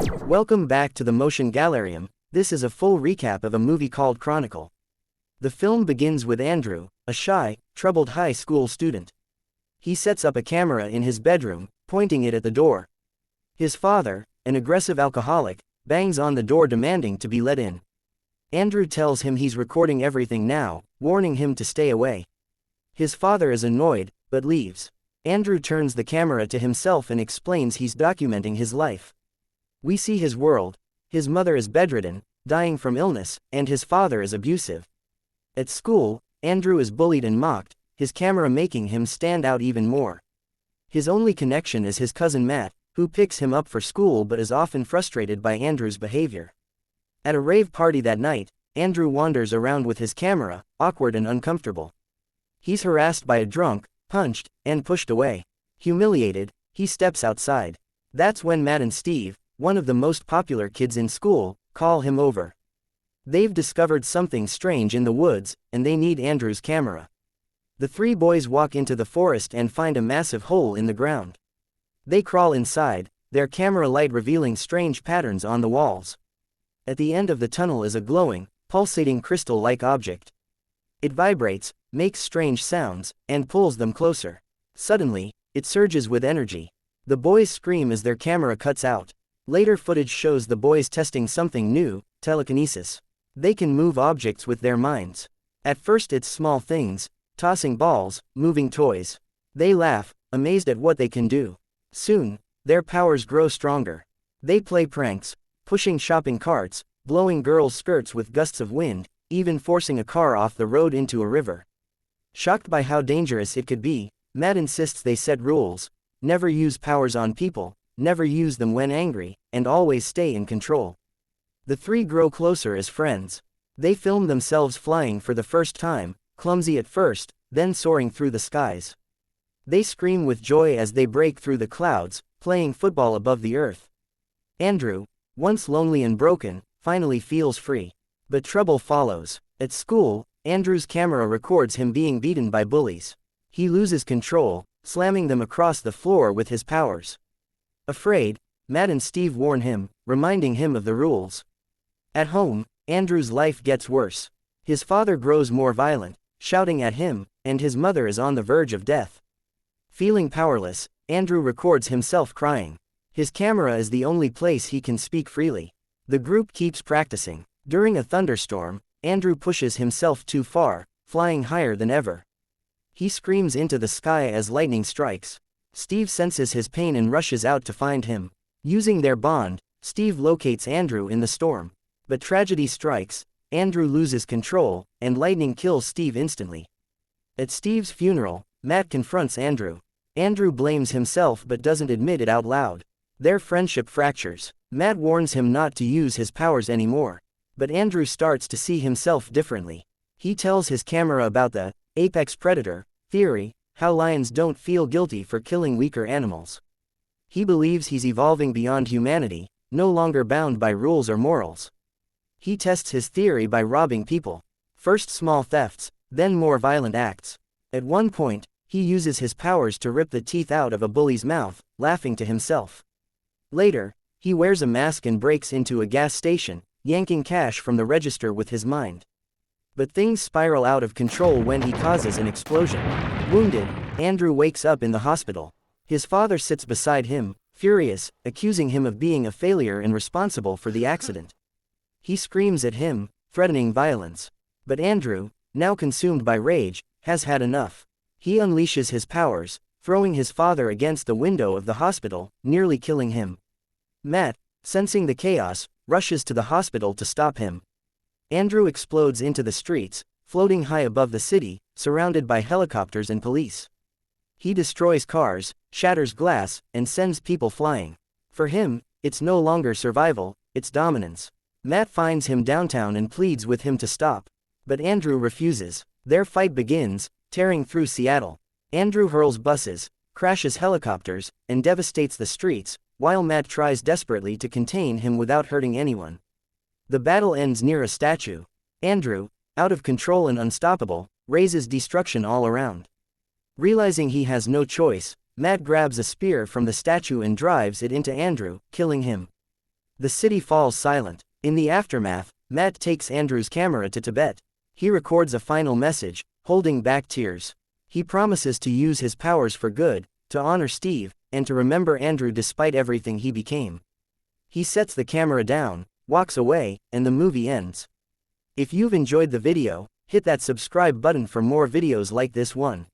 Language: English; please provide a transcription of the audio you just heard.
Welcome back to the Motion Gallerium. This is a full recap of a movie called Chronicle. The film begins with Andrew, a shy, troubled high school student. He sets up a camera in his bedroom, pointing it at the door. His father, an aggressive alcoholic, bangs on the door demanding to be let in. Andrew tells him he's recording everything now, warning him to stay away. His father is annoyed, but leaves. Andrew turns the camera to himself and explains he's documenting his life. We see his world. His mother is bedridden, dying from illness, and his father is abusive. At school, Andrew is bullied and mocked, his camera making him stand out even more. His only connection is his cousin Matt, who picks him up for school but is often frustrated by Andrew's behavior. At a rave party that night, Andrew wanders around with his camera, awkward and uncomfortable. He's harassed by a drunk, punched, and pushed away. Humiliated, he steps outside. That's when Matt and Steve, one of the most popular kids in school, call him over. They've discovered something strange in the woods, and they need Andrew's camera. The three boys walk into the forest and find a massive hole in the ground. They crawl inside, their camera light revealing strange patterns on the walls. At the end of the tunnel is a glowing, pulsating crystal-like object. It vibrates, makes strange sounds, and pulls them closer. Suddenly, it surges with energy. The boys scream as their camera cuts out. Later footage shows the boys testing something new, telekinesis. They can move objects with their minds. At first it's small things, tossing balls, moving toys. They laugh, amazed at what they can do. Soon, their powers grow stronger. They play pranks, pushing shopping carts, blowing girls' skirts with gusts of wind, even forcing a car off the road into a river. Shocked by how dangerous it could be, Matt insists they set rules: never use powers on people, never use them when angry, and always stay in control. The three grow closer as friends. They film themselves flying for the first time, clumsy at first, then soaring through the skies. They scream with joy as they break through the clouds, playing football above the earth. Andrew, once lonely and broken, finally feels free. But trouble follows. At school, Andrew's camera records him being beaten by bullies. He loses control, slamming them across the floor with his powers. Afraid, Matt and Steve warn him, reminding him of the rules. At home, Andrew's life gets worse. His father grows more violent, shouting at him, and his mother is on the verge of death. Feeling powerless, Andrew records himself crying. His camera is the only place he can speak freely. The group keeps practicing. During a thunderstorm, Andrew pushes himself too far, flying higher than ever. He screams into the sky as lightning strikes. Steve senses his pain and rushes out to find him. Using their bond, Steve locates Andrew in the storm. But tragedy strikes, Andrew loses control, and lightning kills Steve instantly. At Steve's funeral, Matt confronts Andrew. Andrew blames himself but doesn't admit it out loud. Their friendship fractures. Matt warns him not to use his powers anymore. But Andrew starts to see himself differently. He tells his camera about the apex predator theory, how lions don't feel guilty for killing weaker animals. He believes he's evolving beyond humanity, no longer bound by rules or morals. He tests his theory by robbing people. First small thefts, then more violent acts. At one point, he uses his powers to rip the teeth out of a bully's mouth, laughing to himself. Later, he wears a mask and breaks into a gas station, yanking cash from the register with his mind. But things spiral out of control when he causes an explosion. Wounded, Andrew wakes up in the hospital. His father sits beside him, furious, accusing him of being a failure and responsible for the accident. He screams at him, threatening violence. But Andrew, now consumed by rage, has had enough. He unleashes his powers, throwing his father against the window of the hospital, nearly killing him. Matt, sensing the chaos, rushes to the hospital to stop him. Andrew explodes into the streets, floating high above the city, surrounded by helicopters and police. He destroys cars, shatters glass, and sends people flying. For him, it's no longer survival, it's dominance. Matt finds him downtown and pleads with him to stop. But Andrew refuses. Their fight begins, tearing through Seattle. Andrew hurls buses, crashes helicopters, and devastates the streets, while Matt tries desperately to contain him without hurting anyone. The battle ends near a statue. Andrew, out of control and unstoppable, raises destruction all around. Realizing he has no choice, Matt grabs a spear from the statue and drives it into Andrew, killing him. The city falls silent. In the aftermath, Matt takes Andrew's camera to Tibet. He records a final message, holding back tears. He promises to use his powers for good, to honor Steve, and to remember Andrew despite everything he became. He sets the camera down, walks away, and the movie ends. If you've enjoyed the video, hit that subscribe button for more videos like this one.